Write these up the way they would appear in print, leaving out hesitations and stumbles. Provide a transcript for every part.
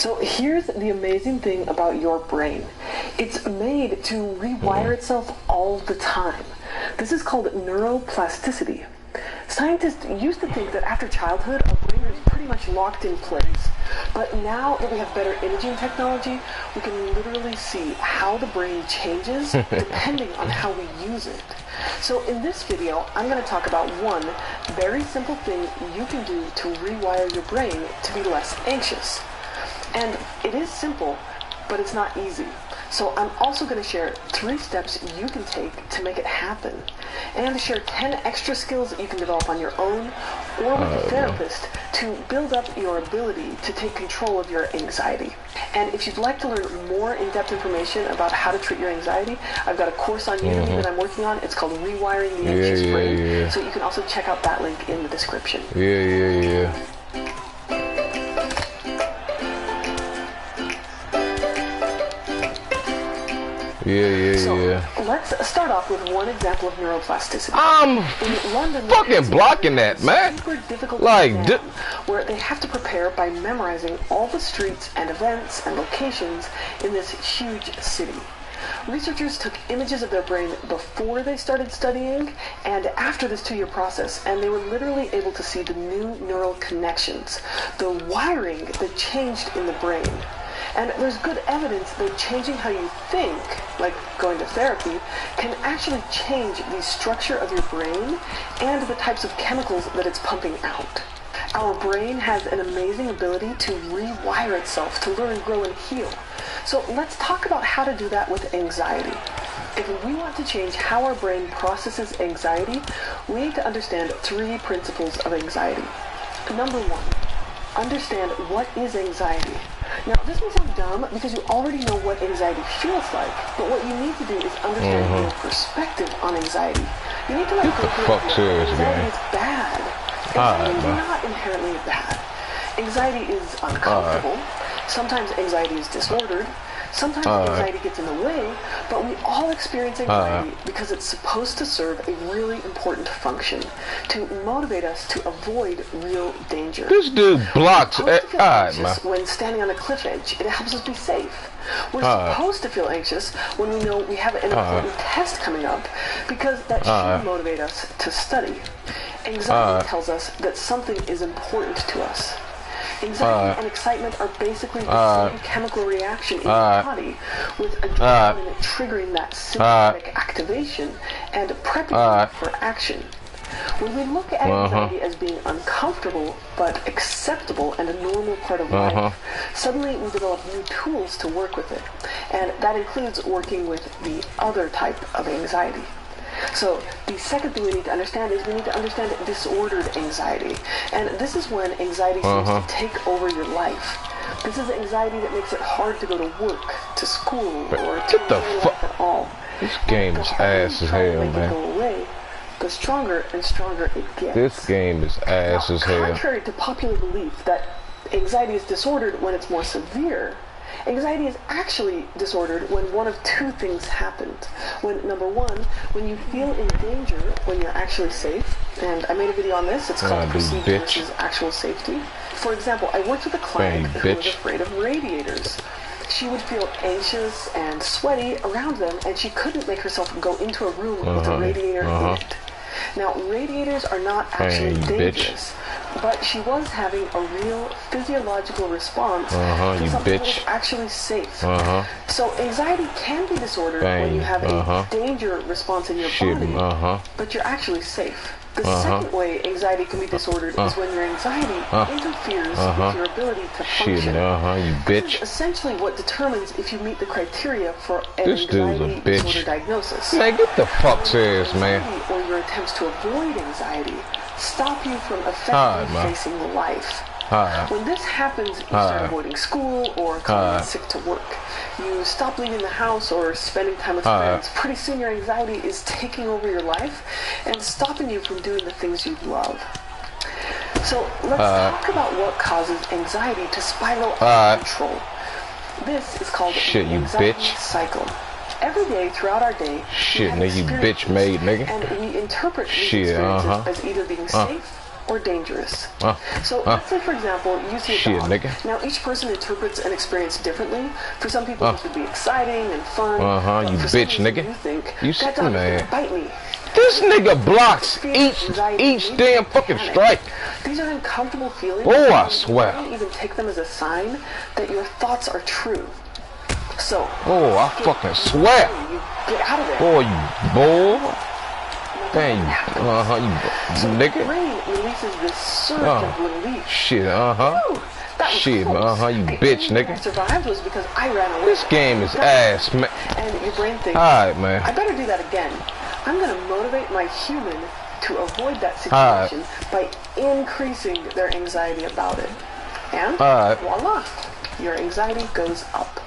So here's the amazing thing about your brain. It's made to rewire itself all the time. This is called neuroplasticity. Scientists used to think that after childhood, our brain was pretty much locked in place. But now that we have better imaging technology, we can literally see how the brain changes depending on how we use it. So in this video, I'm going to talk about one very simple thing you can do to rewire your brain to be less anxious. And it is simple, but it's not easy. So I'm also going to share 3 steps you can take to make it happen, and share 10 extra skills that you can develop on your own or with a therapist to build up your ability to take control of your anxiety. And if you'd like to learn more in-depth information about how to treat your anxiety, I've got a course on Udemy that I'm working on. It's called Rewiring the Anxious Brain. So you can also check out that link in the description. Let's start off with one example of neuroplasticity. I'm in London, fucking blocking that, man. Super difficult like, exam where they have to prepare by memorizing all the streets and events and locations in this huge city. Researchers took images of their brain before they started studying and after this 2-year process, and they were literally able to see the new neural connections, the wiring that changed in the brain. And there's good evidence that changing how you think, like going to therapy, can actually change the structure of your brain and the types of chemicals that it's pumping out. Our brain has an amazing ability to rewire itself to learn, grow, and heal. So let's talk about how to do that with anxiety. If we want to change how our brain processes anxiety, we need to understand 3 principles of anxiety. Number 1, understand what is anxiety. Now, this may sound dumb because you already know what anxiety feels like, but what you need to do is understand your perspective on anxiety. You need to let go of anxiety is bad. Anxiety is not inherently bad. Anxiety is uncomfortable. Sometimes anxiety is disordered. Sometimes anxiety gets in the way, but we all experience anxiety because it's supposed to serve a really important function, to motivate us to avoid real danger. This dude blocks when standing on a cliff edge. It helps us be safe. We're supposed to feel anxious when we know we have an important test coming up, because that should motivate us to study. Anxiety tells us that something is important to us. Anxiety and excitement are basically the same chemical reaction in the body, with adrenaline triggering that sympathetic activation and prepping you for action. When we look at anxiety as being uncomfortable but acceptable and a normal part of life, suddenly we develop new tools to work with it. And that includes working with the other type of anxiety. So the second thing we need to understand is we need to understand disordered anxiety. And this is when anxiety seems to take over your life. This is anxiety that makes it hard to go to work, to school, or to life at all. This game is ass as hell, man. Go away, the stronger and stronger it gets. This game is ass as hell. Contrary to popular belief that anxiety is disordered when it's more severe, anxiety is actually disordered when one of 2 things happens. When, number 1, when you feel in danger when you're actually safe, and I made a video on this, it's called Perceived versus Actual Safety. For example, I worked with a client who was afraid of radiators. She would feel anxious and sweaty around them, and she couldn't make herself go into a room with a radiator in it. Now, radiators are not actually dangerous, but she was having a real physiological response to something that was actually safe. So anxiety can be disordered when you have a danger response in your body, but you're actually safe. The second way anxiety can be disordered is when your anxiety interferes with your ability to function. This is essentially what determines if you meet the criteria for an anxiety disorder diagnosis. Man, get the fuck serious, man. Or your attempts to avoid anxiety stop you from effectively facing life. When this happens, you start avoiding school or calling sick to work. You stop leaving the house or spending time with friends. Pretty soon your anxiety is taking over your life and stopping you from doing the things you love. So let's talk about what causes anxiety to spiral out of control. This is called the anxiety cycle. Every day throughout our day, you bitch made, nigga. And we interpret these experiences as either being safe or dangerous. So let's say, for example, you see a dog. Nigga. Now, each person interprets an experience differently. For some people, this would be exciting and fun. You bitch, nigga. You think, you that dog is gonna bite me. This nigga blocks each damn fucking strike. These are uncomfortable feelings. Oh, I swear. You don't even take them as a sign that your thoughts are true. So. Oh, I fucking swear. You get out of there. Boy, you bull. Dang, you nigga. Your brain releases this surge of relief. Shit, Shit, you bitch, nigga. I survived was because I ran away. This game is ass, man. And your brain thinks, alright, man. I better do that again. I'm gonna motivate my human to avoid that situation by increasing their anxiety about it. And voila, your anxiety goes up.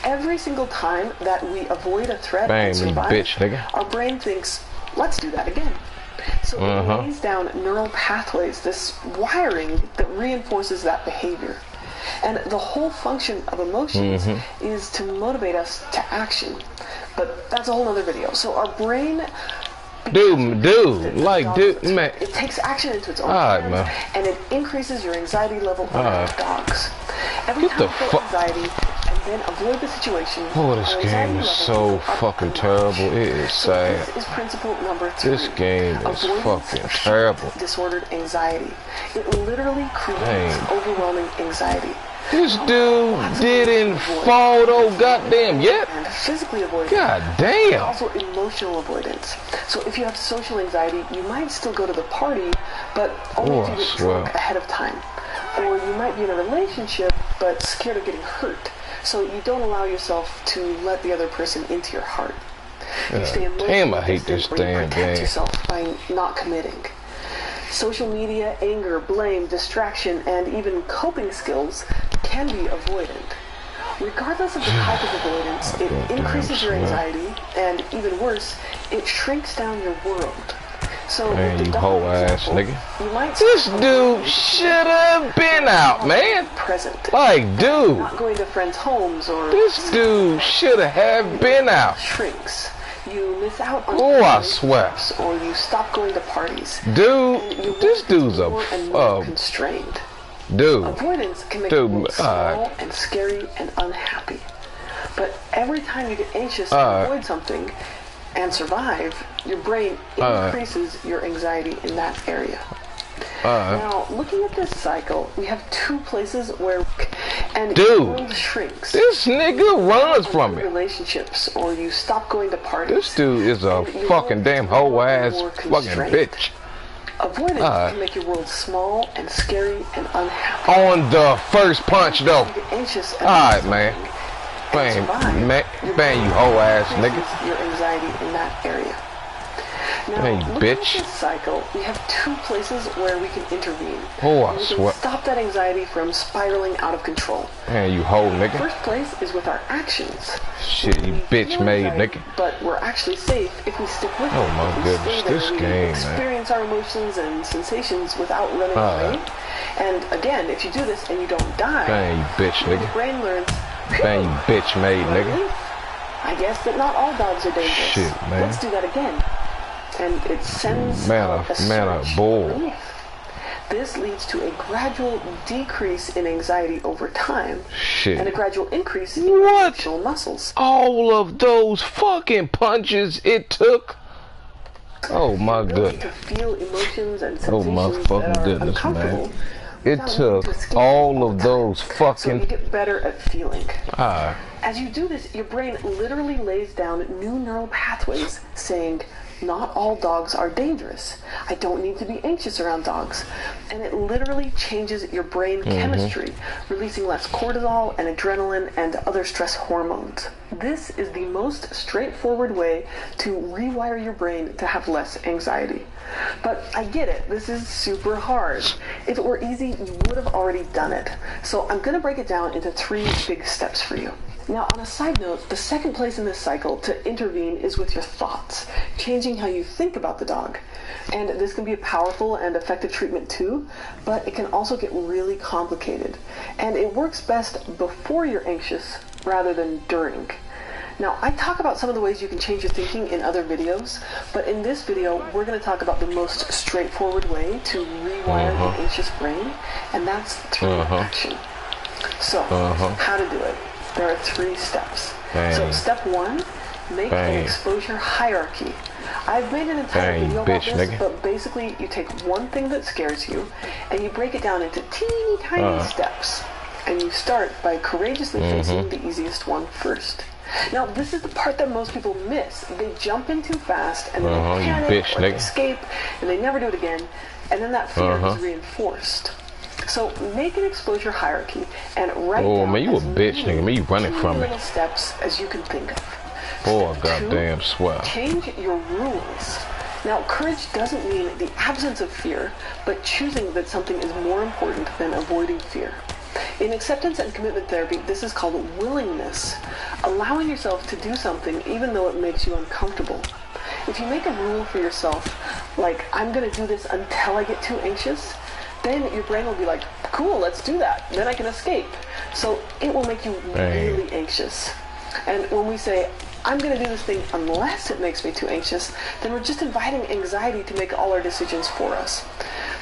Every single time that we avoid a threat and survive, bitch, nigga. our brain thinks, let's do that again. So it lays down neural pathways, this wiring that reinforces that behavior. And the whole function of emotions is to motivate us to action. But that's a whole other video. So our brain... Dude, man. It takes action into its own hands, man. and it increases your anxiety level around dogs. Every Get time the you feel anxiety and then avoid the situation, oh, this game is so fucking terrible. It is sad. This is principle number 3. This game is fucking terrible. Disordered anxiety. It literally creates overwhelming anxiety. This dude didn't fall though, goddamn yet. And physically avoidance. God damn. Also emotional avoidance. So if you have social anxiety, you might still go to the party, but only if you get drunk ahead of time. Or you might be in a relationship, but scared of getting hurt. So you don't allow yourself to let the other person into your heart. You stay emotionally I hate this damn protect yourself by not committing. Social media, anger, blame, distraction, and even coping skills can be avoided. Regardless of the type of avoidance, it increases your anxiety, and even worse, it shrinks down your world. So, you whole ass nigga. You might this dude should have been out, man. Present. Like, dude. Not going to friends' homes or. This dude should have been out. Shrinks. You miss out on I swear. Or you stop going to parties. Dude, this dude's more and more constrained. Dude. Avoidance can make you small and scary and unhappy. But every time you get anxious to avoid something and survive, your brain increases your anxiety in that area. Now, looking at this cycle, we have 2 places where your world shrinks. This nigga runs from it. Relationships, or you stop going to parties. This dude is a fucking damn hoe ass fucking bitch. Avoidance can make your world small and scary and unhappy. On the first punch, though. You get anxious. Alright, man. Bang, you hoe ass nigga. Your anxiety in that area. Now, looking at this cycle, we have 2 places where we can intervene. I swear. Stop that anxiety from spiraling out of control. Man, you hoe nigga. First place is with our actions. Shit, you bitch made nigga. But we're actually safe if we stick with it. Oh my goodness, this game, experience our emotions and sensations without running away. And again, if you do this and you don't die, bang, you bitch nigga. Your brain learns. Bang, you bitch made nigga. I guess that not all dogs are dangerous. Shit, man. Let's do that again. And it sends a bull. Relief. This leads to a gradual decrease in anxiety over time. Shit. And a gradual increase in facial muscles. All of those fucking punches it took. Oh my goodness. To feel emotions and sensations oh my fucking goodness, man. It took all of those fucking. So you get better at feeling. As you do this, your brain literally lays down new neural pathways saying, not all dogs are dangerous. I don't need to be anxious around dogs. And it literally changes your brain chemistry, releasing less cortisol and adrenaline and other stress hormones. This is the most straightforward way to rewire your brain to have less anxiety. But I get it, this is super hard. If it were easy, you would have already done it. So I'm going to break it down into 3 big steps for you. Now, on a side note, the second place in this cycle to intervene is with your thoughts, changing how you think about the dog. And this can be a powerful and effective treatment too, but it can also get really complicated. And it works best before you're anxious rather than during. Now, I talk about some of the ways you can change your thinking in other videos, but in this video, we're going to talk about the most straightforward way to rewire the anxious brain, and that's through action. So, how to do it? There are 3 steps. So, step 1, make an exposure hierarchy. I've made an entire video about this, but basically you take one thing that scares you, and you break it down into teeny tiny steps. And you start by courageously facing the easiest one first. Now, this is the part that most people miss. They jump in too fast, and then they panic or they escape, and they never do it again, and then that fear is reinforced. So make an exposure hierarchy and write down man, you a bitch, nigga. Man, you running from little it. steps as you can think of. Oh, goddamn swear. Change your rules. Now, courage doesn't mean the absence of fear, but choosing that something is more important than avoiding fear. In acceptance and commitment therapy, this is called willingness, allowing yourself to do something even though it makes you uncomfortable. If you make a rule for yourself, like, I'm going to do this until I get too anxious, then your brain will be like, cool, let's do that. Then I can escape. So it will make you really anxious. And when we say, I'm going to do this thing unless it makes me too anxious, then we're just inviting anxiety to make all our decisions for us.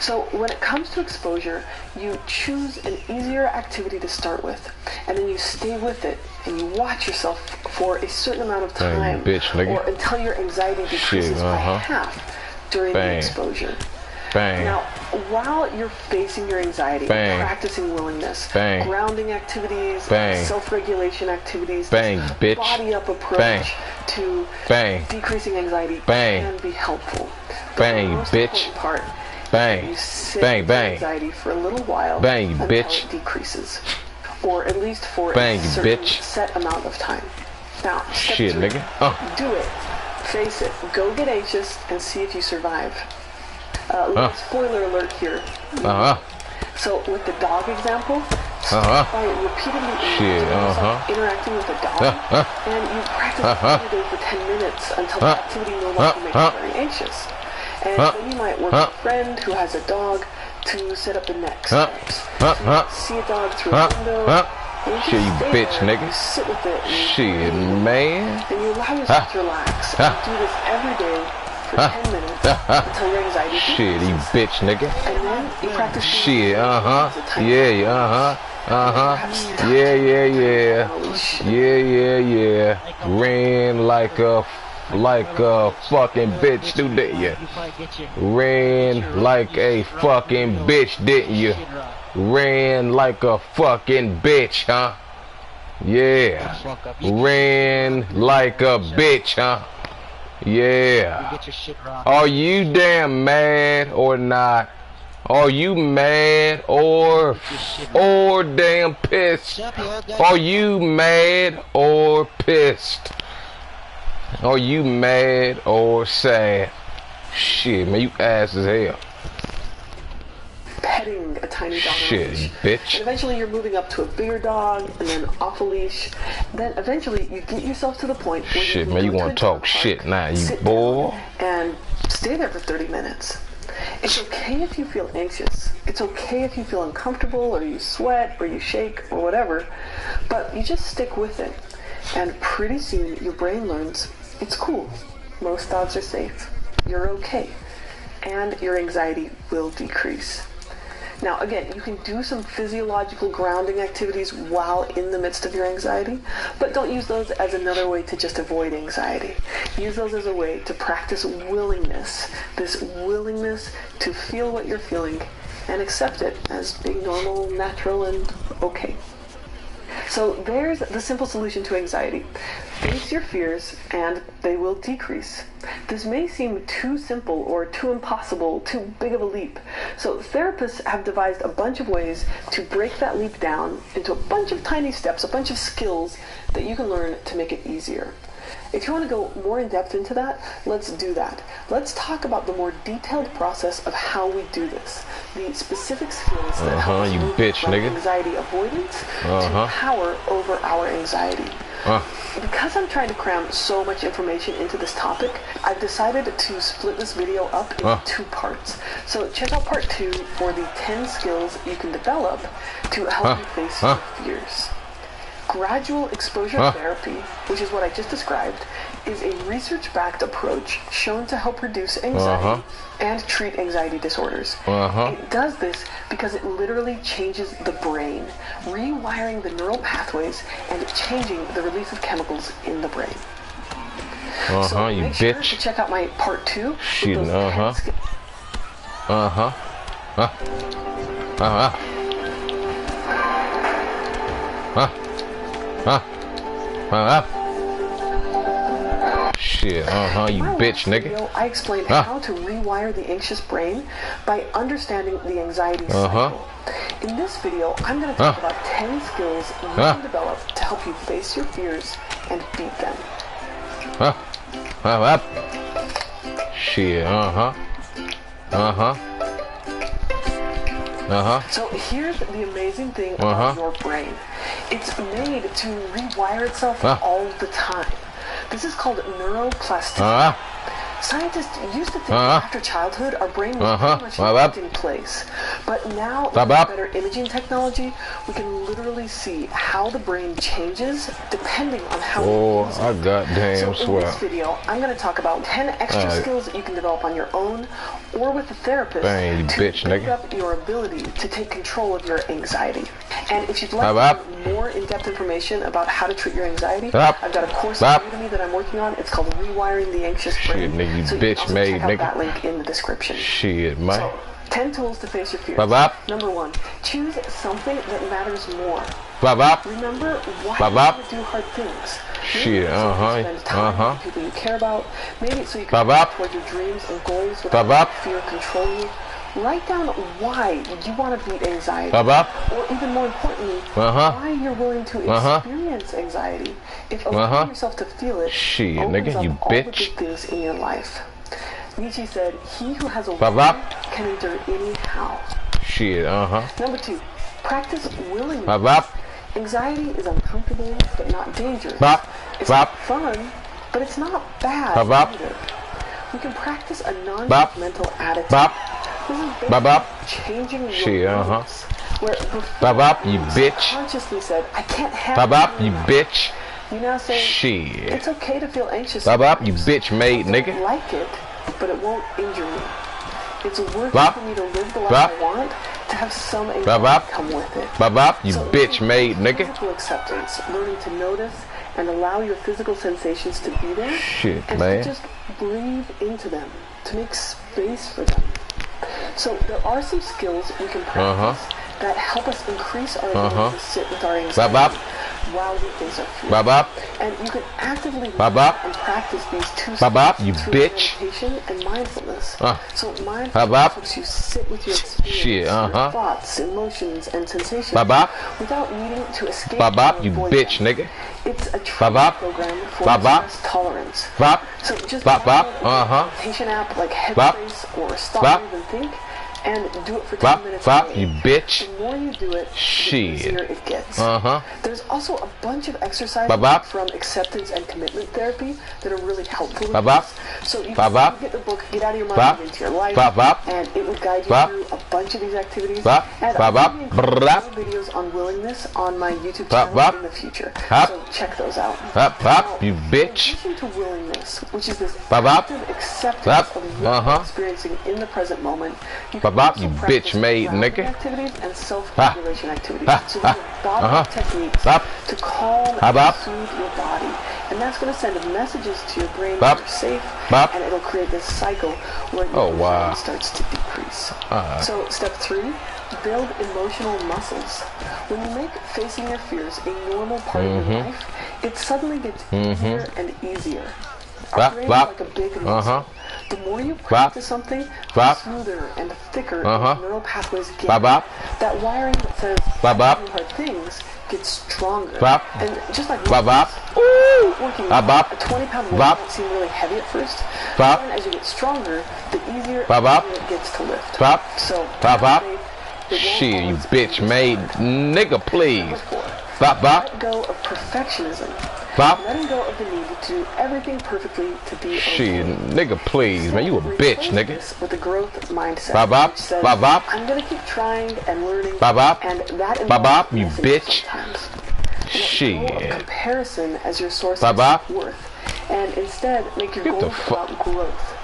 So when it comes to exposure, you choose an easier activity to start with, and then you stay with it, and you watch yourself for a certain amount of time, or until your anxiety decreases by half during the exposure. Now, while you're facing your anxiety, practicing willingness, grounding activities, self-regulation activities, body-up approach to decreasing anxiety can be helpful. The most important part, you sit with anxiety for a little while until it decreases, or at least for a certain set amount of time. Now, step 3, do it, face it, go get anxious, and see if you survive. Spoiler alert here. So with the dog example, start by repeatedly interacting with a dog, and you practice every day for 10 minutes until the activity no longer makes you very anxious. And then you might work with a friend who has a dog to set up the next steps. So you see a dog through a window, and you bitch, nigga. You sit with it, and man. And you allow yourself to relax. And you do this every day for 10 minutes until your anxiety decreases. You bitch, nigga. And then you practice Ran like a fucking bitch, didn't you? Ran like a fucking bitch, didn't you? Ran like a fucking bitch, huh? Yeah. Ran like a bitch, huh? Yeah. Are you damn mad or not? Are you mad or damn pissed? Are you mad or pissed? Are you mad or sad? Shit, man, you ass as hell. Petting a tiny dog. Shit, bitch. And eventually you're moving up to a bigger dog, and then off a leash. Then eventually you get yourself to the point where shit, man, you want to talk shit now, you boy. And stay there for 30 minutes. It's okay if you feel anxious. It's okay if you feel uncomfortable, or you sweat, or you shake, or whatever. But you just stick with it. And pretty soon your brain learns it's cool. Most dogs are safe. You're okay. And your anxiety will decrease. Now, again, you can do some physiological grounding activities while in the midst of your anxiety, but don't use those as another way to just avoid anxiety. Use those as a way to practice willingness, this willingness to feel what you're feeling and accept it as being normal, natural, and okay. So there's the simple solution to anxiety. Face your fears and they will decrease. This may seem too simple or too impossible, too big of a leap. So therapists have devised a bunch of ways to break that leap down into a bunch of tiny steps, a bunch of skills that you can learn to make it easier. If you want to go more in depth into that, let's do that. Let's talk about the more detailed process of how we do this. The specific skills that help us move from anxiety avoidance to power over our anxiety. Because I'm trying to cram so much information into this topic, I've decided to split this video up into 2 parts. So check out part 2 for the 10 skills you can develop to help you face your fears. gradual exposure therapy, which is what I just described, is a research-backed approach shown to help reduce anxiety and treat anxiety disorders. It does this because it literally changes the brain, rewiring the neural pathways and changing the release of chemicals in the brain. So you make sure bitch. to check out my part 2. Shit, Shit, you bitch, nigga. Video, I explained how to rewire the anxious brain by understanding the anxiety cycle. In this video, I'm going to talk about 10 skills you can develop to help you face your fears and beat them. Shit, So here's the amazing thing about your brain. It's made to rewire itself all the time. This is called neuroplasticity. Scientists used to think that after childhood, our brain was pretty much locked in place. But now, with better imaging technology, we can literally see how the brain changes depending on how we use it. I goddamn So swear. in this video, I'm going to talk about 10 extra skills that you can develop on your own or with a therapist to build up your ability to take control of your anxiety. And if you'd like more in-depth information about how to treat your anxiety, I've got a course on Udemy that I'm working on. It's called Rewiring the Anxious Brain. Shit, nigga, you so bitch you made, check out nigga. that link in the description. Shit, man. So, 10 tools to face your fears. Number 1, choose something that matters more. Remember why you want to do hard things. Shit, spend time with people you care about. Maybe it's so you can work toward your dreams and goals without fear controlling you. Write down why you want to beat anxiety. Or even more importantly, why you're willing to experience anxiety. If allowing yourself to feel it opens up all the big things in your life. Nietzsche said, he who has a will can endure anyhow. Shit, Number 2, practice willingly. Anxiety is uncomfortable, but not dangerous. It's not fun, but it's not bad either. We can practice a non-judgmental attitude. This is basically changing your beliefs. Where before you bitch. consciously said, I can't have you bitch. You now say, Shit. it's okay to feel anxious. You bitch made, I nigga. don't like it, but it won't injure me. It's worth it for me to live the life I want, to have some anxiety come with it. You bitch made, nigga. Physical acceptance, learning to notice and allow your physical sensations to be there. Shit, and man. to just breathe into them, to make space for them. So there are some skills we can practice that help us increase our ability to sit with our anxiety while we face our fears. And you can actively learn and practice these 2 skills you through bitch. meditation and mindfulness. So mindfulness helps you sit with your experience, your thoughts, emotions, and sensations without needing to escape or you avoid bitch, them. nigga. It's a training program for stress tolerance. So just download a meditation app like Headspace or Stop, Breathe, and Think, and do it for 10 minutes a day. You bitch. The more you do it, the easier it gets. There's also a bunch of exercises from acceptance and commitment therapy that are really helpful with this. So you can get the book, Get Out of Your Mind and Into Your Life, and it will guide you through a bunch of these activities. And I'll be including more videos on willingness on my YouTube channel in the future. So check those out. Now, you bitch. in addition to willingness, which is this active acceptance of what you're experiencing in the present moment, you can also you practice bitch made, grounding nigga. activities and self-regulation activities. So these are body techniques to calm and soothe your body. And that's going to send messages to your brain that you're safe, and it'll create this cycle where your anxiety starts to decrease. So step 3, build emotional muscles. When you make facing your fears a normal part of your life, it suddenly gets easier and easier. Our brain is like a big muscle. The more you practice something, the smoother and thicker the neural pathways get. That wiring that says doing hard things gets stronger. And just like working a 20-pound weight might seem really heavy at first, but then as you get stronger, the easier it gets to lift. So Shit, you bitch made, nigga, please. Let go of perfectionism. Letting go of the need to do everything perfectly to be okay. Shit, nigga, please, man, you a bitch, nigga. With a growth mindset, which says, I'm gonna keep trying and learning, and that involves you bitch. sometimes. Shit. Let go of comparison as your source Bye bye. of worth, and instead make your goals about growth.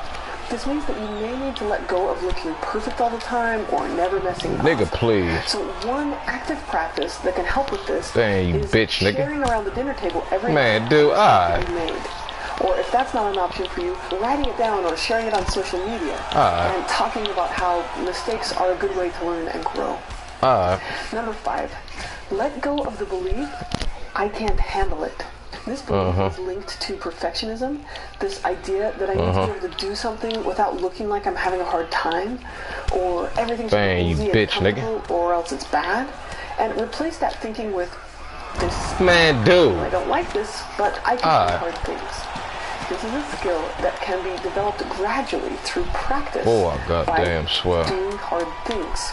This means that you may need to let go of looking perfect all the time or never messing up. Nigga, please. So one active practice that can help with this Dang, you is bitch, nigga. sharing around the dinner table every Man, mistake dude, you made. Or if that's not an option for you, writing it down or sharing it on social media and talking about how mistakes are a good way to learn and grow. Number 5, let go of the belief, I can't handle it. This belief is linked to perfectionism, this idea that I need to be able to do something without looking like I'm having a hard time, or everything's easy and comfortable, or else it's bad, and replace that thinking with this. Man, dude. I don't like this, but I can do hard things. This is a skill that can be developed gradually through practice. Oh, I goddamn swear. Doing hard things.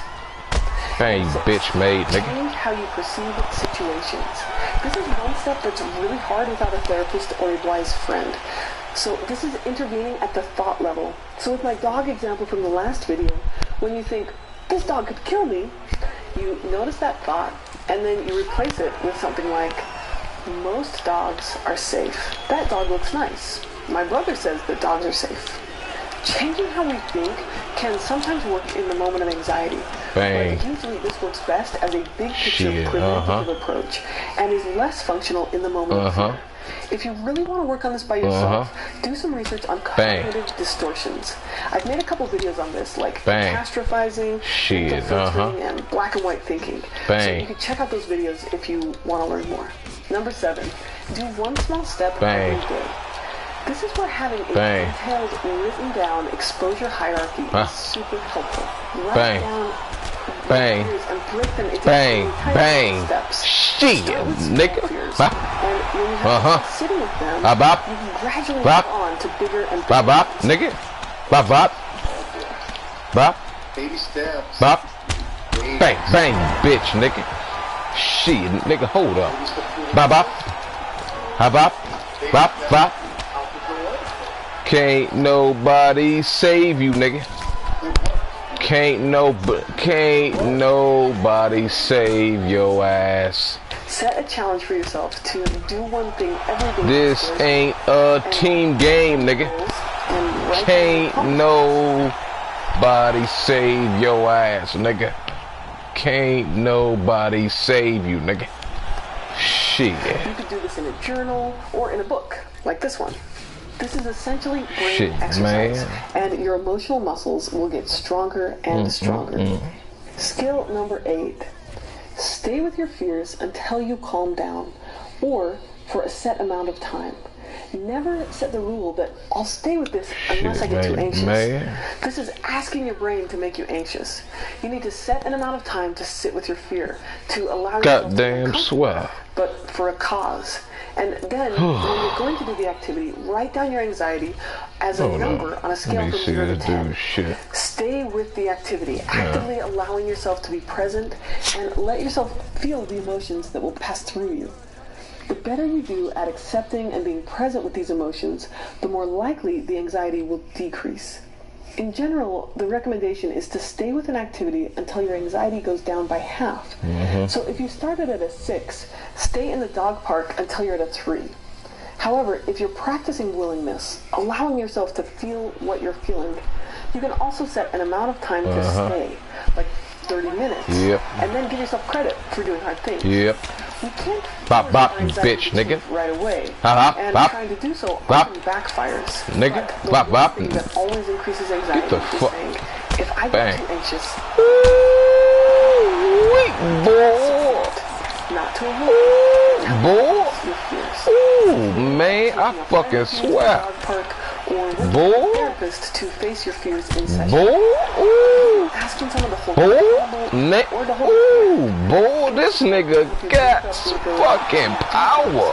Dang, you bitch made, nigga. Change how you perceive situations. This is one step that's really hard without a therapist or a wise friend. So this is intervening at the thought level. So with my dog example from the last video, when you think, this dog could kill me, you notice that thought, and then you replace it with something like, most dogs are safe. That dog looks nice. My brother says that dogs are safe. Changing how we think can sometimes work in the moment of anxiety. Bang. But usually this works best as a big picture preventative approach and is less functional in the moment of fear. If you really want to work on this by yourself, do some research on cognitive distortions. I've made a couple videos on this, like catastrophizing, mental filtering, and black and white thinking. So you can check out those videos if you want to learn more. Number 7, do one small step every day. This is where having a detailed, written down exposure hierarchy is super helpful. Write down fears and break them into tiny steps. Shit, nigga. And when you have sitting with them, you can gradually move on to bigger and bigger nigga. Bop. Baby steps. Bop. Bang, bang, bitch, nigga. Shit, nigga, hold up. Bop, bop. Bop, bop, bop. Can't nobody save you, nigga. Can't nobody save your ass. Set a challenge for yourself to do one thing every day. This ain't a team game, nigga. Can't nobody save your ass, nigga. Can't nobody save you, nigga. Shit. You could do this in a journal or in a book, like this one. This is essentially brain exercise, and your emotional muscles will get stronger and stronger. Skill number 8. Stay with your fears until you calm down, or for a set amount of time. Never set the rule that I'll stay with this unless I get too anxious. This is asking your brain to make you anxious. You need to set an amount of time to sit with your fear, to allow yourself to be swear, but for a cause. And then, when you're going to do the activity, write down your anxiety as a number on a scale from 0 to 10. Stay with the activity, actively allowing yourself to be present, and let yourself feel the emotions that will pass through you. The better you do at accepting and being present with these emotions, the more likely the anxiety will decrease. In general, the recommendation is to stay with an activity until your anxiety goes down by half. So if you started at a 6, stay in the dog park until you're at a 3. However, if you're practicing willingness, allowing yourself to feel what you're feeling, you can also set an amount of time to stay, like 30 minutes, and then give yourself credit for doing hard things. You can't bop, bitch, nigga. Right away, and trying to do so often backfires. Nigga, bop. That always increases anxiety. Get the fuck. If I get too anxious, boy. Not to avoid, boy. your fears. Ooh, man, I fucking swear. Or with a therapist to face your fears in session. Ooh. Asking someone to hold Boy, this nigga got fucking power.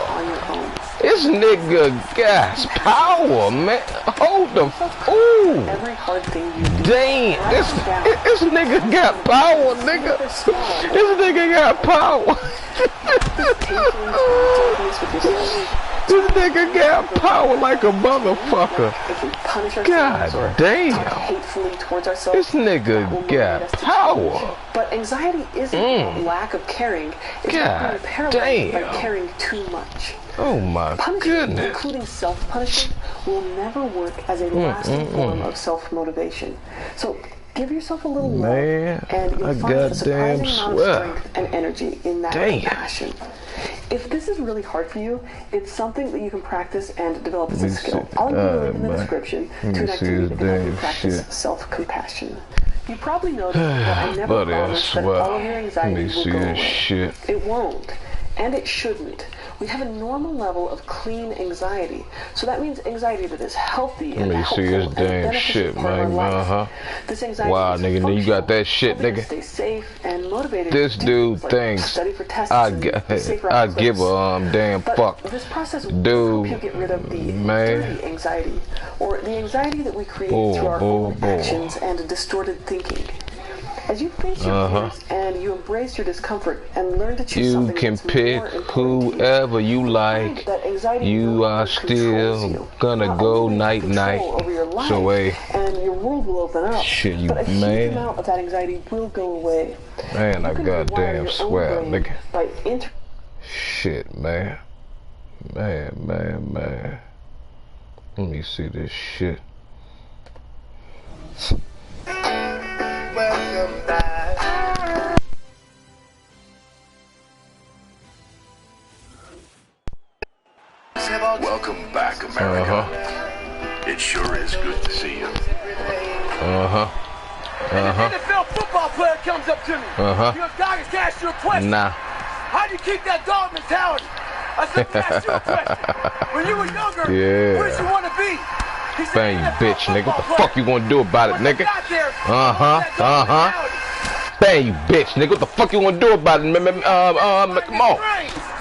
This nigga got power, man. Hold the Every hard thing you do. Damn, this nigga got power, nigga. This nigga got power. This nigga got power like a motherfucker. If we punish ourselves God damn. talk hatefully towards ourselves, This nigga got power. But anxiety isn't a lack of caring. It's not being paralyzed by caring too much. Oh my goodness. Including self-punishment, will never work as a lasting form of self-motivation. So give yourself a little love, and you'll find a surprising amount of strength and energy in that compassion. If this is really hard for you, it's something that you can practice and develop as a skill. I'll include a link in the description to an activity that can help you practice self-compassion. You probably noticed that I never promised that all of your anxiety will go away. It won't, and it shouldn't. We have a normal level of clean anxiety, so that means anxiety that is healthy and helpful and beneficial part of our life. This anxiety wow, nigga, you got that shit, nigga. Stay safe and motivated. This dude thinks I give a damn fuck. This process will help you get rid of the dirty anxiety, or the anxiety that we create through our own actions and distorted thinking. As you face your fears and you embrace your discomfort and learn to choose something that's more important, you can pick whoever you like. You are still gonna go night night. So and your world will open up. Shit, you but a huge man. amount of that anxiety will go away. Man, I goddamn swear, nigga. Shit, man. Man. Let me see this shit. Welcome back. Welcome back, America. It sure is good to see you. An NFL football player comes up to me. Your dog is asked you a question. How do you keep that dog mentality? I said, ask you a question. When you were younger, where did you want to be? Bang, you bitch, nigga. What the fuck you gonna do about it, nigga? Bang, you bitch, nigga. What the fuck you gonna do about it? Come on.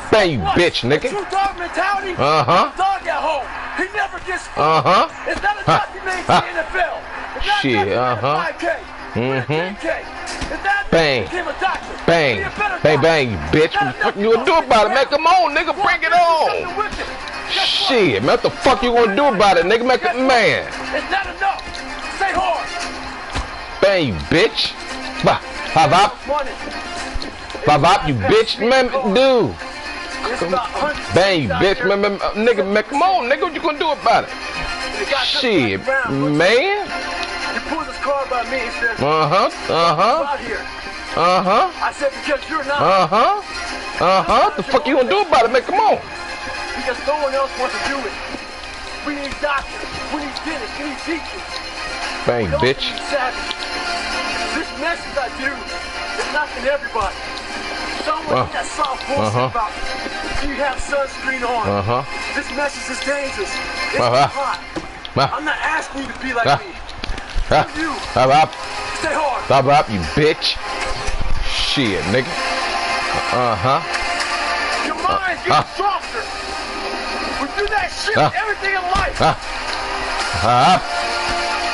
Bang, you bitch, nigga. True dog mentality. Dog at home. He never gets fooled. It's not a job he made to the NFL. Shit, Bang. Bang, you bitch. What the fuck you gonna do about it, man? Come on, nigga. Bring it on. Shit, man. What the fuck you gonna do about it, nigga? Man. It's not enough. Stay hard. Bang, you bitch. Bop, you bitch, man, dude. Bang, you bitch, man, nigga, man, come on, nigga, what you gonna do about it? Shit, man. He pulls his car by me and says, I said, because you're not. What the fuck you gonna do about it, man? Come on. Because no one else wants to do it. We need doctors, we need dentists, we need teachers. Bang, bitch. This message I do is not for everybody. Someone got soft voice about you have sunscreen on. This message is dangerous. It's hot. I'm not asking you to be like me. You. Stay hard. Stop, you bitch. Shit, nigga. Your mind's getting softer. We do that shit with everything in life.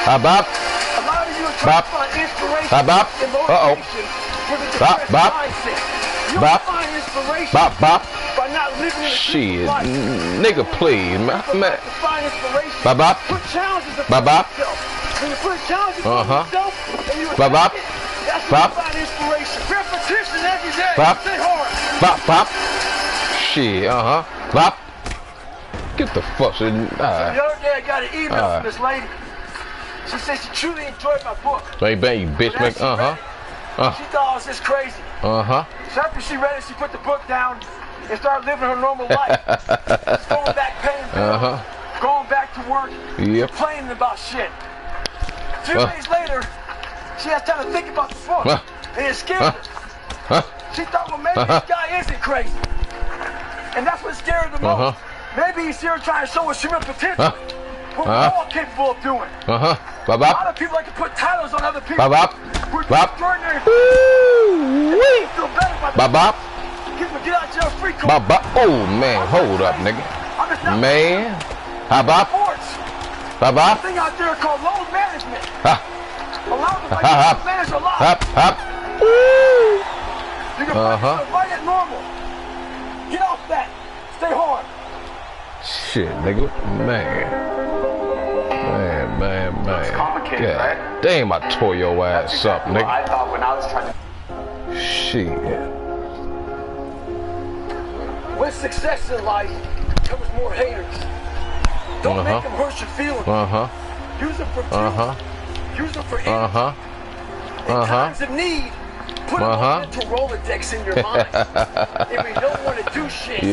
A lot of you are trying to find inspiration and motivation with a depressed mindset. You don't find inspiration by not living in a shit, life. nigga, please, man. Find inspiration. Put challenges in front of yourself. When you put challenges in front of yourself and you attack it, that's when you find inspiration. Repetition every day. Stay hard. Shit, Get the fuck. The other day I got an email from this lady. She said she truly enjoyed my book. Bang, you bitch, man. She thought I was just crazy. So after she read it, she put the book down and started living her normal life. Just going back paying bills, going back to work, complaining about shit. 2 days later, she has time to think about the book, and it scared her. She thought, well, maybe this guy isn't crazy. And that's what scared her the most. Maybe he's here trying to show us human potential. What we're all capable of doing. A lot of people like to put titles on other people. We're extraordinary. We feel better about that. Get out jail free card. Oh, man, hold up, nigga. Man. Sports. Thing out there called load management. Allow them to manage a lot. You can find yourself right at normal. Get off that. Stay hard. Shit, nigga. Man. It's complicated, God right? damn, I tore your ass up, What nigga. I thought when I was trying to. Shit. With success in life comes more haters. Don't make them hurt your feelings. Use them for fuel. Use them for energy. In times of need, put them on mental Rolodex in your mind. If you don't want to do shit,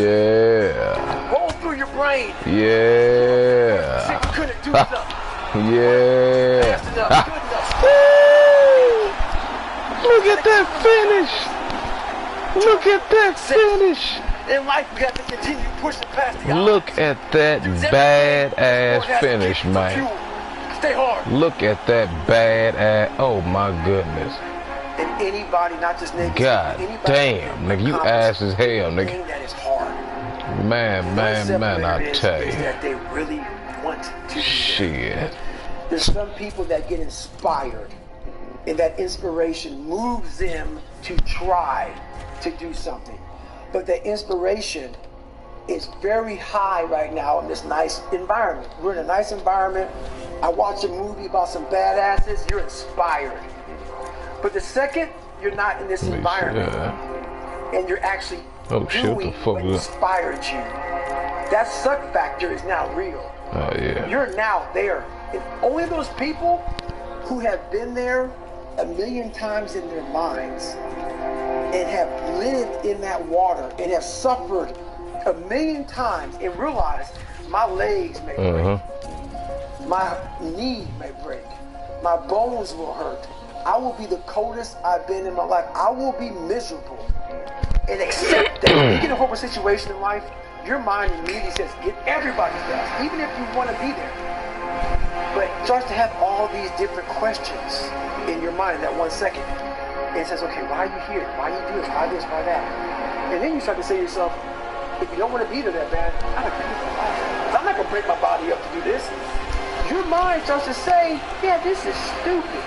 roll through your brain. Yeah. See if you couldn't do enough. Yeah. Fast enough, good enough. Look at that finish. Look at that finish. In life, we have to continue pushing past the odds. Look at that badass finish, man. Stay hard. Look at that badass. Oh my goodness. And anybody, not just niggas. God damn, nigga, you ass as hell, nigga. That is hard. Man, I tell you. That they really want to. Shit. There's some people that get inspired, and that inspiration moves them to try to do something. But the inspiration is very high right now in this nice environment. We're in a nice environment. I watched a movie about some badasses. You're inspired. But the second you're not in this environment and you're actually doing what inspired you, that suck factor is now real. Oh yeah. You're now there. And only those people who have been there a million times in their minds and have lived in that water and have suffered a million times and realized my legs may break, my knee may break, my bones will hurt. I will be the coldest I've been in my life. I will be miserable. And accept that. When you get in a horrible situation in life, your mind immediately says, get everybody's best, even if you want to be there. But it starts to have all these different questions in your mind in that 1 second. And it says, okay, why are you here? Why do you do this? Why this? Why that? And then you start to say to yourself, if you don't want to be there that bad, I'm not going to break my body up to do this. Your mind starts to say, yeah, this is stupid.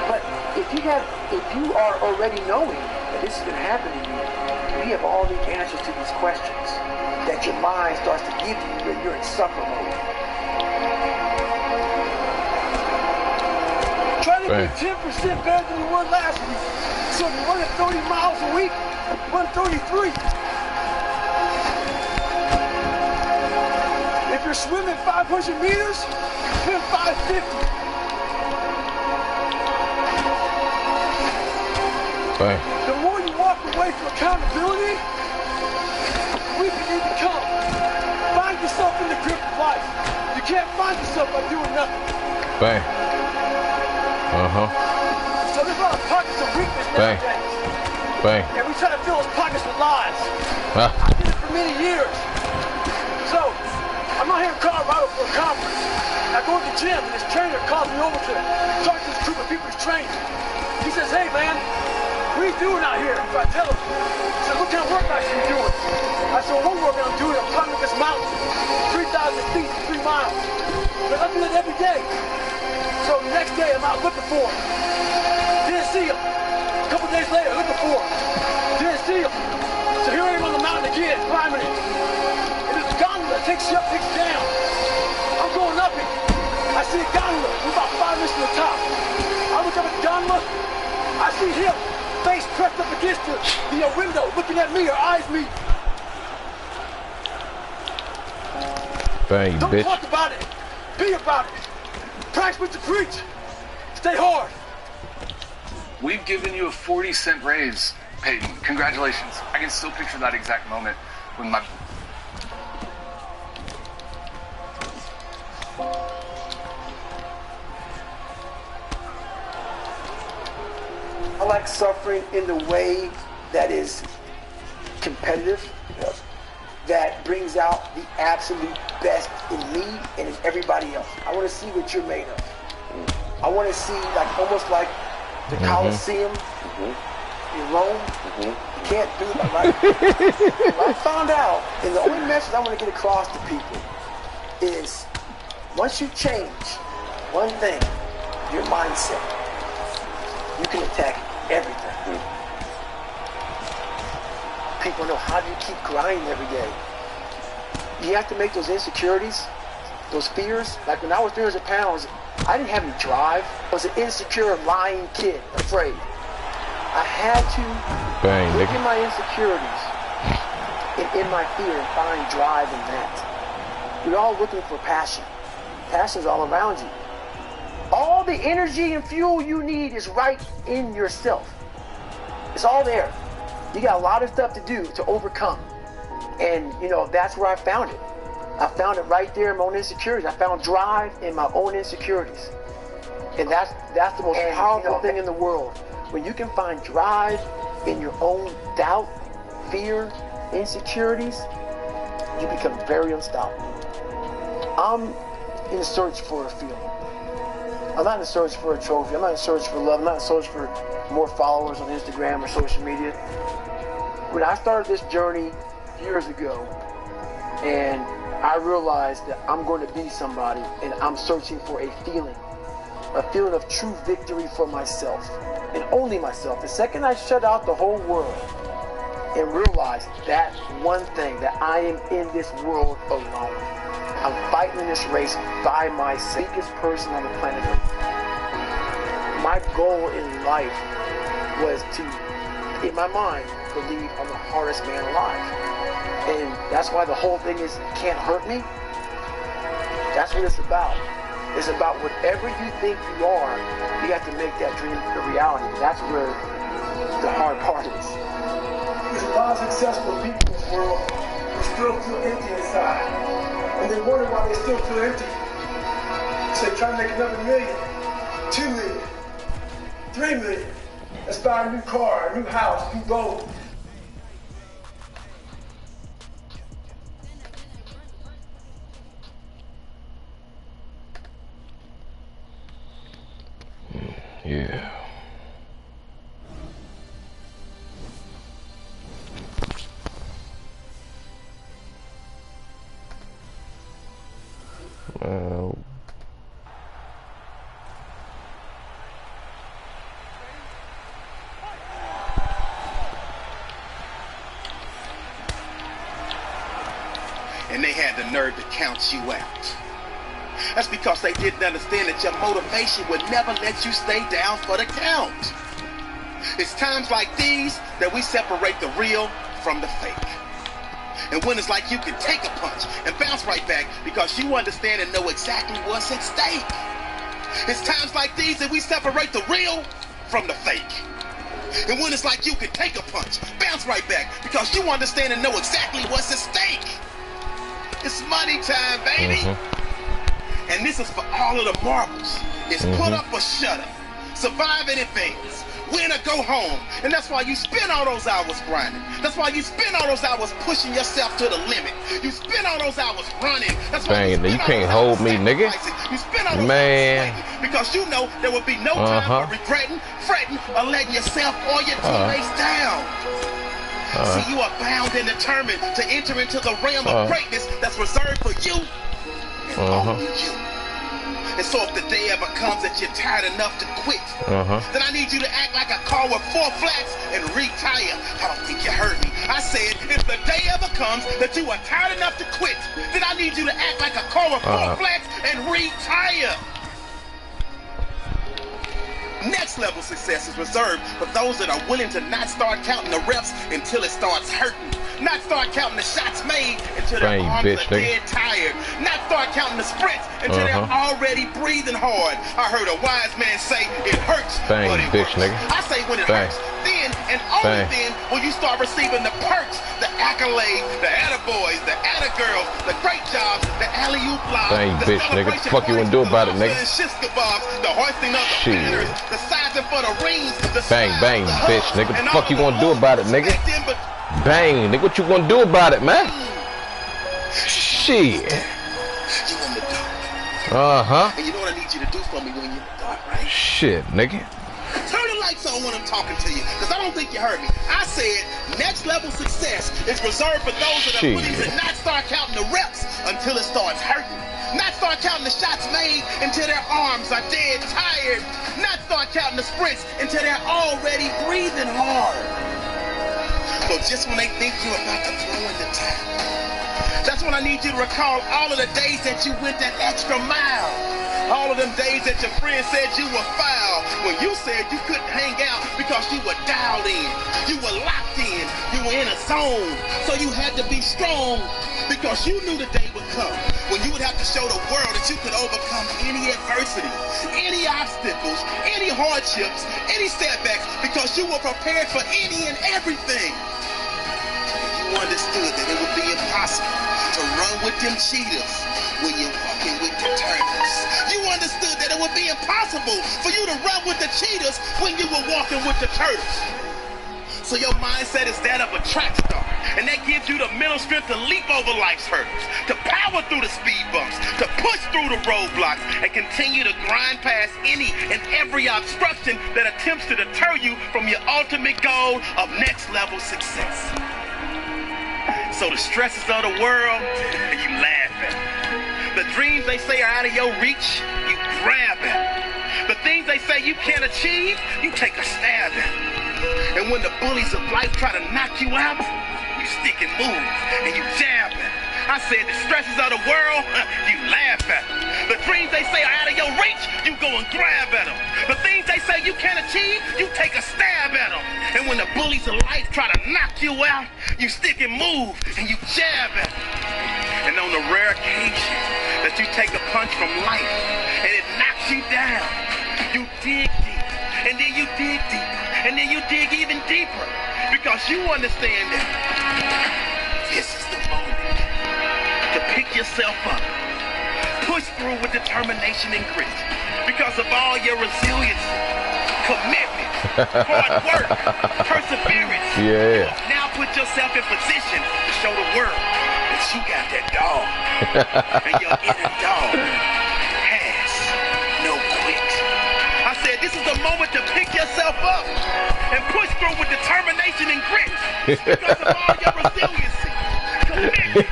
But if you are already knowing that this is going to happen to you, you have all the answers to these questions that your mind starts to give you when you're in suffer mode. Try to be 10% better than you were last week. So if you run 30 miles a week, run 33. If you're swimming 500 meters, swim 550. The more you walk away from accountability, the weaker you become. Find yourself in the grip of life. You can't find yourself by doing nothing. Bang. So there's a lot of pockets of weakness nowadays. Bang. And we try to fill those pockets with lies. I did it for many years. So, I'm out here in Colorado for a conference. I go to the gym and this trainer calls me over to talk to this group of people he's training. He says, hey man, what are you doing out here? So I tell him. He said, what kind of work I should be doing? I said, well, one work I'm doing, I'm climbing this mountain, 3,000 feet, 3 miles. But I do it every day. So the next day I'm out looking for him. Didn't see him. A couple days later, looking for him. Didn't see him. So here I am on the mountain again, climbing it. And there's a gondola that takes you up, takes you down. I'm going up it. I see a gondola. We're about 5 minutes from the top. I look up at the gondola. I see him, face pressed up against the window, looking at me, her eyes meet. Bang, Don't bitch. talk about it. Be about it. Practice what you preach. Stay hard. We've given you a 40-cent raise, Peyton. Congratulations. I can still picture that exact moment when my... I like suffering in the way that is competitive, that brings out the absolute best in me and in everybody else. I want to see what you're made of. I want to see, like, almost like the Colosseum in Rome. You can't do it like what I found out, and the only message I want to get across to people is, once you change one thing, your mindset, you can attack everything. People know, how do you keep grinding every day? you have to make those insecurities, those fears. Like when I was 300 pounds, I didn't have any drive. I was an insecure, lying kid, afraid. I had to look at my insecurities and in my fear and find drive in that. We're all looking for passion. Passion's all around you. All the energy and fuel you need is right in yourself. It's all there. You got a lot of stuff to do to overcome. And, you know, that's where I found it. I found it right there in my own insecurities. I found drive in my own insecurities. And that's the most powerful thing in the world. When you can find drive in your own doubt, fear, insecurities, you become very unstoppable. I'm in search for a feeling. I'm not in search for a trophy. I'm not in search for love. I'm not in search for more followers on Instagram or social media. When I started this journey years ago, and I realized that I'm going to be somebody, and I'm searching for a feeling of true victory for myself, and only myself. The second I shut out the whole world and realized that one thing, that I am in this world alone. I'm fighting in this race by myself, the weakest person on the planet Earth. My goal in life was to, in my mind, believe I'm the hardest man alive. And that's why the whole thing is, can't hurt me. That's what it's about. It's about whatever you think you are, you have to make that dream a reality. That's where the hard part is. There's a lot of successful people in this world who still feel empty inside. And they wonder why they still feel empty. So they try to make another million, 2 million, 3 million. Let's buy a new car, a new house, a new boat. Yeah. And they had the nerve to count you out. That's because they didn't understand that your motivation would never let you stay down for the count. It's times like these that we separate the real from the fake. And when it's like you can take a punch and bounce right back because you understand and know exactly what's at stake. It's times like these that we separate the real from the fake. And when it's like you can take a punch, bounce right back because you understand and know exactly what's at stake. It's money time, baby. And this is for all of the marbles. It's put up or shut up. Survive in advance. Win or go home. And that's why you spend all those hours grinding. That's why you spend all those hours pushing yourself to the limit. You spend all those hours running. That's why you can't hold me, nigga. You spend all those hours because you know there will be no time for regretting, fretting, or letting yourself or your teammates down. See, you are bound and determined to enter into the realm of greatness that's reserved for you and only you. And so if the day ever comes that you're tired enough to quit, then I need you to act like a car with 4 flats and retire. I don't think you heard me. I said, if the day ever comes that you are tired enough to quit, then I need you to act like a car with 4 flats and retire. Next level success is reserved for those that are willing to not start counting the reps until it starts hurting. Not start counting the shots made until their arms are dead tired. Not start counting the sprints until they're already breathing hard. I heard a wise man say, it hurts, but it works. I say when it hurts, then and only then will you start receiving the perks, the accolades, the attaboys, the attagirls, the great jobs, the alley-oop blocks, the celebration fuck you wanna do about it, nigga? The hoisting of the banners, the sizing for the rings, the bang, bitch, nigga. The fuck you gonna do about it, nigga? Bang, nigga. What you gonna do about it, man? Shit. You in the dark. And you know what I need you to do for me when you're in the dark, right? Shit, nigga. Turn the lights on when I'm talking to you, because I don't think you heard me. I said next level success is reserved for those that are willing to not start counting the reps until it starts hurting. Not start counting the shots made until their arms are dead tired. Not start counting the sprints until they're already breathing hard. So just when they think you're about to throw in the towel, that's when I need you to recall all of the days that you went that extra mile. All of them days that your friend said you were foul, when you said you couldn't hang out because you were dialed in, you were locked in, you were in a zone. So you had to be strong because you knew the day would come when you would have to show the world that you could overcome any adversity, any obstacles, any hardships, any setbacks, because you were prepared for any and everything. You understood that it would be impossible to run with them cheetahs when you're walking with the turtles. You understood that it would be impossible for you to run with the cheetahs when you were walking with the turtles. So your mindset is that of a track star, and that gives you the mental strength to leap over life's hurdles, to power through the speed bumps, to push through the roadblocks, and continue to grind past any and every obstruction that attempts to deter you from your ultimate goal of next level success. So the stresses of the world, and you laugh at them. The dreams they say are out of your reach, you grab at them. The things they say you can't achieve, you take a stab at them. And when the bullies of life try to knock you out, you stick and move, and you jab at them. I said the stresses of the world, you laugh at them. The dreams they say are out of your reach, you go and grab at them. The things they say you can't achieve, you take a stab at them. And when the bullies of life try to knock you out, you stick and move, and you jab at them. And on the rare occasion that you take a punch from life, and it knocks you down, you dig deep, and then you dig deeper, and then you dig even deeper, because you understand that this is the moment to pick yourself up, push through with determination and grit, because of all your resilience, commitment, hard work, perseverance. Yeah. Now put yourself in position to show the world that you got that dog, and your inner dog has no quit. I said this is the moment to pick yourself up and push through with determination and grit, because of all your resiliency, commitment,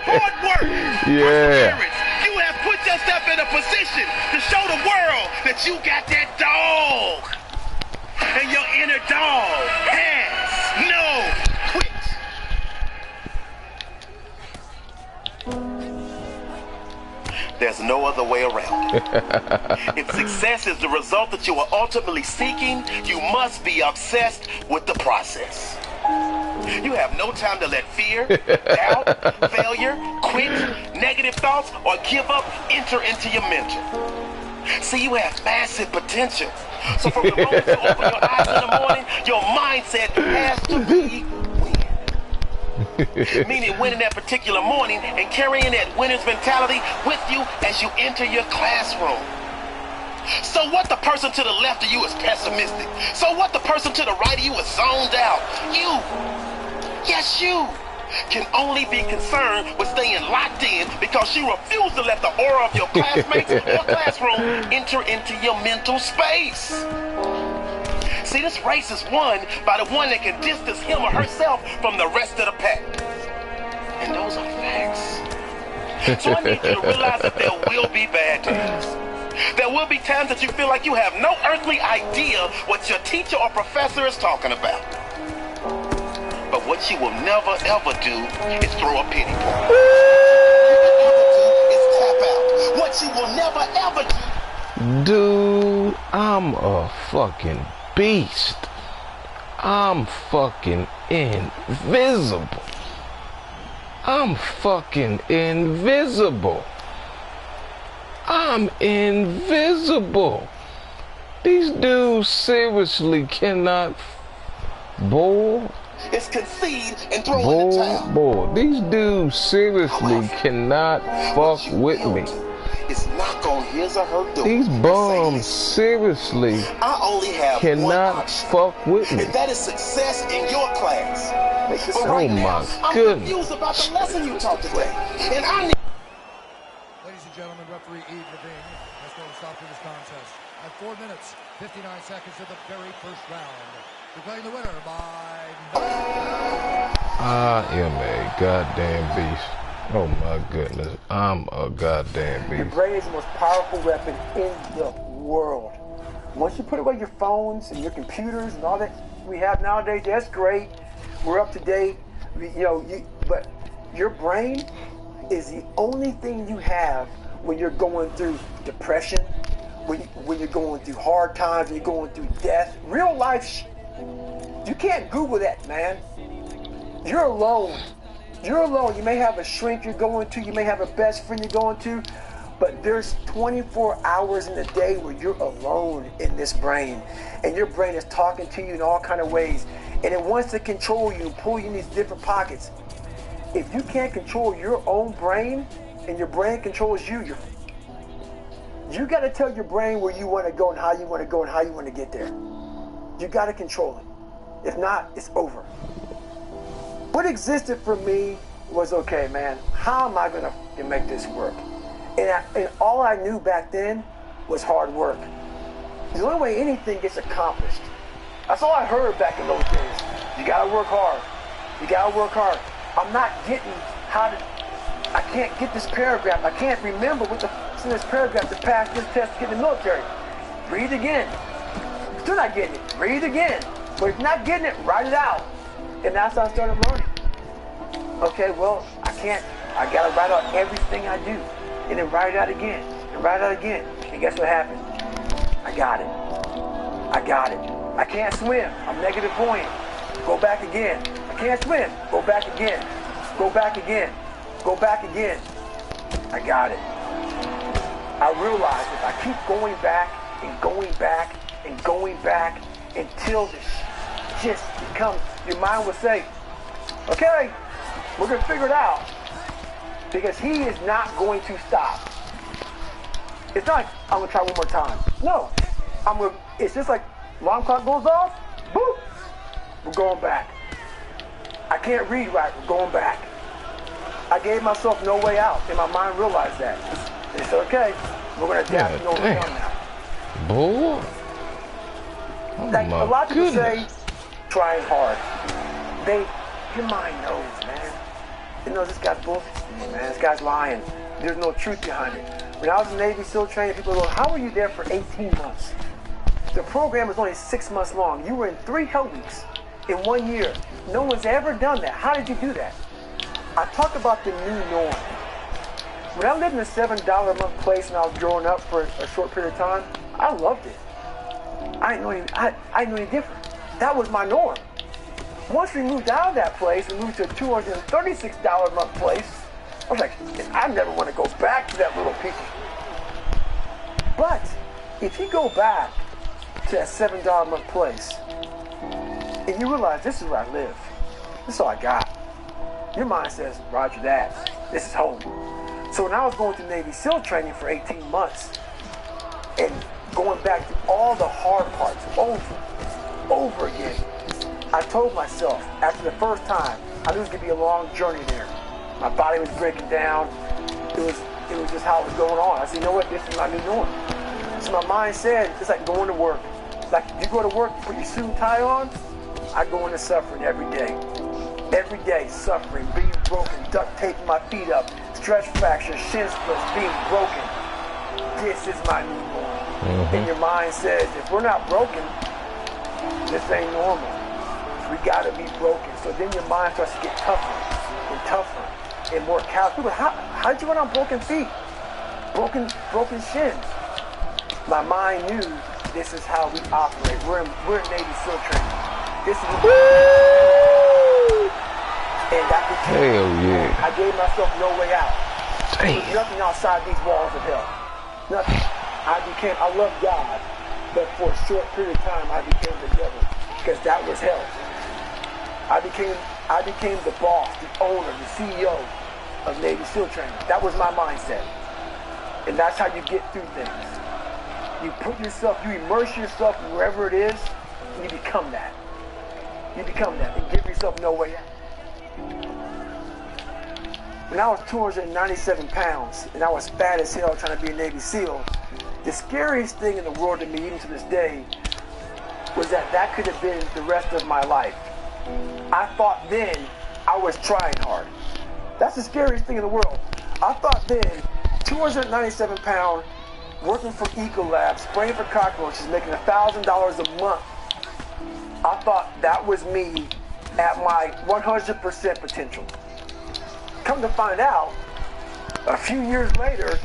hard work, perseverance. You have put yourself in a position to show the world that you got that dog, and your inner dog has no quit. There's no other way around it. If success is the result that you are ultimately seeking, you must be obsessed with the process. You have no time to let fear, doubt, failure, quit, negative thoughts, or give up enter into your mental. See, you have massive potential. So from the moment you open your eyes in the morning, your mindset has to be win. Meaning winning that particular morning and carrying that winner's mentality with you as you enter your classroom. So what the person to the left of you is pessimistic. So what the person to the right of you is zoned out. You, yes you, can only be concerned with staying locked in because you refuse to let the aura of your classmates or classroom enter into your mental space. See, this race is won by the one that can distance him or herself from the rest of the pack. And those are facts. So I need you to realize that there will be bad days. There will be times that you feel like you have no earthly idea what your teacher or professor is talking about. But what you will never ever do is throw a pity party. What you will never ever do is tap out. What you will never ever do. Dude, I'm a fucking beast. I'm fucking invisible. I'm fucking invisible. I'm invisible. These dudes seriously cannot boy. It's concede and throw in the towel. Boy, these dudes seriously cannot fuck with me. It's knock on his or her door. These bums seriously cannot fuck with me. And that is success in your class. But oh right my now, I'm goodness. confused about the lesson you taught today. And I need... Ladies and gentlemen, referee Eve Levine has told a stop to this contest at 4 minutes, 59 seconds of the very first round. Declaring the winner by... I am a goddamn beast. Oh my goodness, I'm a goddamn beast. Your brain is the most powerful weapon in the world. Once you put away your phones and your computers and all that we have nowadays, that's great. We're up to date. But your brain is the only thing you have when you're going through depression, when you're going through hard times, when you're going through death. Real life, you can't Google that, man. You're alone. You're alone. You may have a shrink you're going to. You may have a best friend you're going to. But there's 24 hours in the day where you're alone in this brain. And your brain is talking to you in all kind of ways. And it wants to control you and pull you in these different pockets. If you can't control your own brain and your brain controls you, you got to tell your brain where you want to go and how you want to go and how you want to get there. You got to control it. If not, it's over. What existed for me was, okay, man, how am I going to make this work? And all I knew back then was hard work. The only way anything gets accomplished. That's all I heard back in those days. You gotta work hard. You gotta work hard. I'm not getting I can't get this paragraph. I can't remember what the f***'s in this paragraph to pass this test to get in the military. Breathe again. Still not getting it. Breathe again. But if you're not getting it, write it out. And that's how I started learning. Okay, well, I gotta write out everything I do. And then write it out again, and write it out again. And guess what happened? I got it. I can't swim. I'm negative point. Go back again. I can't swim. Go back again. Go back again. Go back again. I got it. I realized if I keep going back and going back and going back until this just becomes, your mind will say, okay, we're going to figure it out. Because he is not going to stop. It's not like, I'm going to try one more time. No. It's just like, alarm clock goes off, boop, we're going back. I can't read right, we're going back. I gave myself no way out, and my mind realized that. It's okay, we're going to adapt and overcome now. Boy. Oh, like, a lot of people say, trying hard. Your mind knows, man. It knows this guy's bullshit, man. This guy's lying. There's no truth behind it. When I was in Navy SEAL training, people go, how were you there for 18 months? The program was only 6 months long. You were in 3 hell weeks in 1 year. No one's ever done that. How did you do that? I talk about the new norm. When I lived in a $7 a month place and I was growing up for a short period of time, I loved it. I didn't know any different. That was my norm. Once we moved out of that place and moved to a $236 a month place, I was like, I never want to go back to that little piece. But if you go back to that $7 a month place and you realize this is where I live, this is all I got, your mind says, roger that, this is home. So when I was going through Navy SEAL training for 18 months and going back to all the hard parts over again, I told myself after the first time, I knew it was going to be a long journey there. My body was breaking down. It was just how it was going on. I said, you know what, this is my new norm. So my mind said, it's like going to work. Like you go to work, put your suit and tie on, I go into suffering every day. Every day, suffering, being broken, duct taping my feet up, stretch fractures, shin splints, being broken. This is my new norm. Mm-hmm. And your mind says, if we're not broken, this ain't normal. We gotta be broken. So then your mind starts to get tougher and tougher and more callous. People, how'd you run on broken feet? Broken shins. My mind knew this is how we operate. We're in Navy SEAL training. This is and that became, hell yeah. I gave myself no way out. There's nothing outside these walls of hell. Nothing. I love God, but for a short period of time I became the devil because that was hell. I became the boss, the owner, the CEO of Navy SEAL training. That was my mindset. And that's how you get through things. You immerse yourself wherever it is, and you become that. You become that and give yourself no way out. When I was 297 pounds and I was fat as hell trying to be a Navy SEAL, the scariest thing in the world to me, even to this day, was that could have been the rest of my life. I thought then I was trying hard. That's the scariest thing in the world. I thought then, 297 pound, working for Ecolab, spraying for cockroaches, making $1,000 a month. I thought that was me at my 100% potential. Come to find out, a few years later,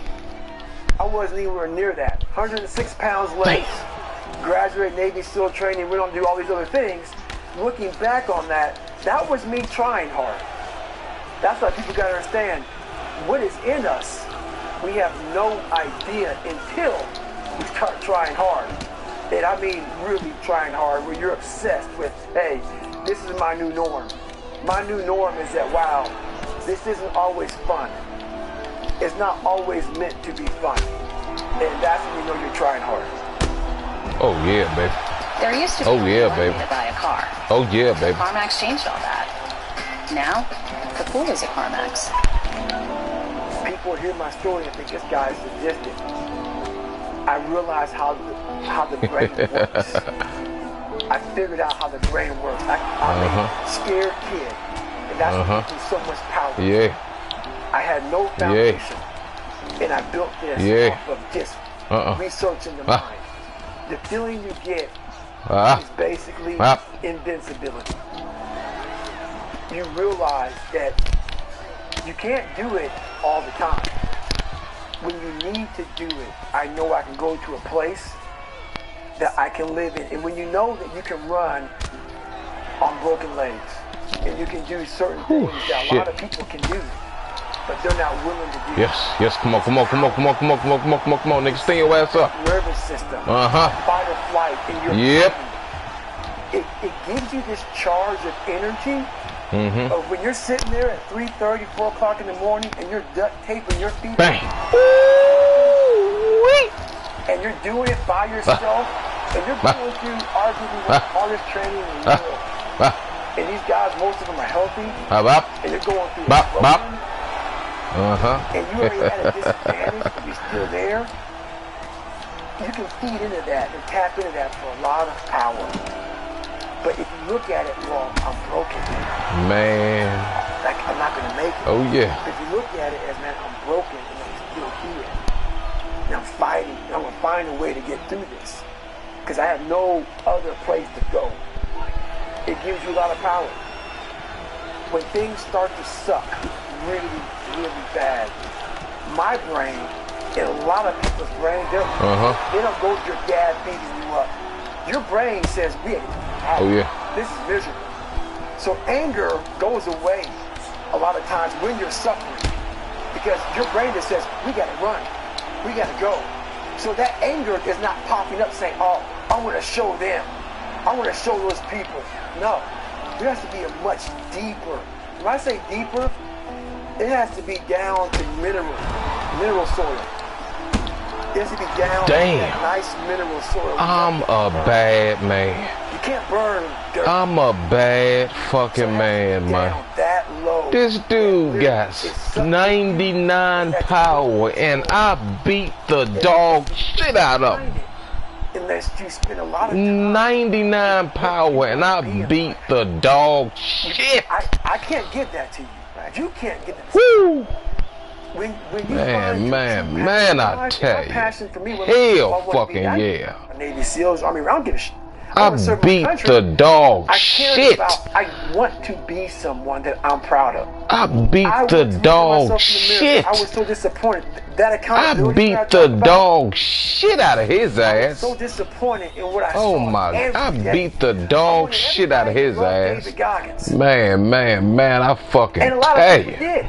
I wasn't anywhere near that. 106 pounds less. Graduated Navy SEAL training, went on to do all these other things. Looking back on that, that was me trying hard. That's why people got to understand what is in us. We have no idea until we start trying hard. And I mean really trying hard, where you're obsessed with, hey, this is my new norm. My new norm is that, wow, this isn't always fun. It's not always meant to be fun. And that's when you know you're trying hard. Oh yeah, baby. There used to be money to buy a car. Oh yeah, baby. CarMax changed all that. Now, the pool is at CarMax. People hear my story and think this guy is sadistic. I realize how the brain works. I figured out how the brain works. I'm a scared kid, and that's what gives me so much power. Yeah. I had no foundation, and I built this off of just researching the mind. The feeling you get is basically invincibility. You realize that you can't do it all the time. When you need to do it, I know I can go to a place that I can live in. And when you know that you can run on broken legs, and you can do certain things that a lot of people can do, but they're not willing to do. Yes, come on, nigga, stay your ass up. Nervous system, fight or flight, and your it gives you this charge of energy. Of when you're sitting there at 3:30, 4 o'clock in the morning, and you're duct taping your feet, bang, and you're doing it by yourself, and you're going through arguably the hardest training in the world. And these guys, most of them are healthy, and you're going through and you already at a disadvantage, but you're still there. You can feed into that and tap into that for a lot of power. But if you look at it, well, I'm broken. Man. Like, I'm not going to make it. Oh, yeah. If you look at it as, man, I'm broken and I'm still here. And I'm fighting. And I'm going to find a way to get through this. Because I have no other place to go. It gives you a lot of power. When things start to suck really, really bad, my brain, and a lot of people's brain, they don't go to your dad beating you up. Your brain says, this is miserable. So anger goes away a lot of times when you're suffering, because your brain just says, we got to run, we got to go. So that anger is not popping up saying, oh, I want to show them, I want to show those people. No, there has to be a much deeper. When I say deeper, it has to be down to mineral soil. It has to be down to that nice mineral soil. I'm a bad man. You can't burn dirt. I'm a bad fucking man, man. That low. This dude got 99 power, and I beat the dog shit out of him. Unless you spend a lot of time. 99 power, and I beat the dog shit. I can't give that to you. You can't get that. Woo! When you man, I tell you, hell fucking yeah. Navy SEALs, Army, I don't give a shit. I beat the dog shit. I want to be someone that I'm proud of. I beat the dog shit. I was so disappointed. That accountability. I beat the dog shit out of his ass. I was so disappointed in what I saw. Oh my! I beat the dog shit out of his ass. Man, I fucking tell you. And a lot of people did.